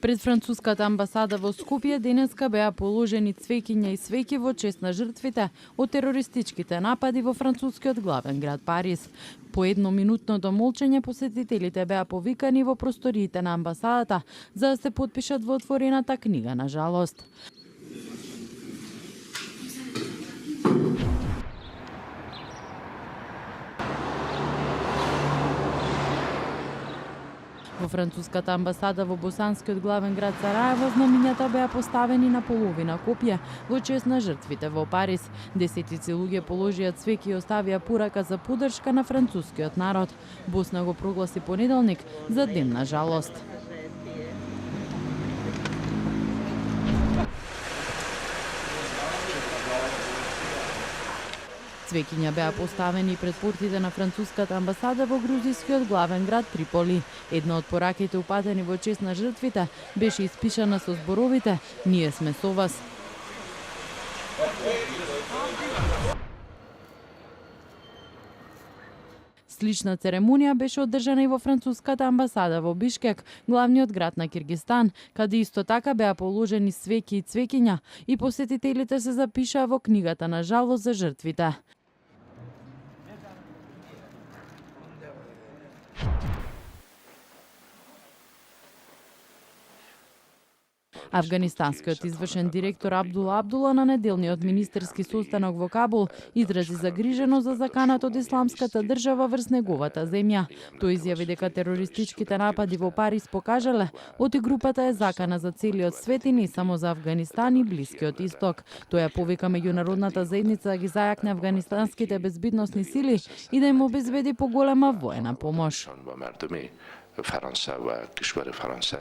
Пред француската амбасада во Скопје денеска беа положени цвеќиња и свеќи во чест на жртвите од терористичките напади во францускиот главен град Париз. По едноминутното молчење посетителите беа повикани во просториите на амбасадата за да се потпишат во отворената книга на жалост. Во француската амбасада во босанскиот главен град Сараево знамињата беа поставени на половина копија во чест на жртвите во Париз. Десетици луѓе положија цвеќе и оставија порака за поддршка на францускиот народ. Босна го прогласи понеделник за ден на жалост. Цвеќиња беа поставени пред портите на француската амбасада во грузискиот главен град Триполи. Една од пораките упатени во чест на жртвите беше испишана со зборовите "Ние сме со вас". Слична церемонија беше одржана и во француската амбасада во Бишкек, главниот град на Киргистан, каде исто така беа положени свеќи и цвеќиња и посетителите се запишаа во книгата на жалост за жртвите. Авганистанскиот извршен директор Абдула Абдула на неделниот министерски состанок во Кабул изрази загриженост за заканата од исламската држава врз неговата земја. Тој изјави дека терористичките напади во Париз покажале оти групата е закана за целиот свет и не само за Авганистан и Блискиот Исток. Тој ја повика меѓународната заедница да ги зајакне авганистанските безбедносни сили и да им обезбеди поголема воена помош. فرانسه و کشور فرانسه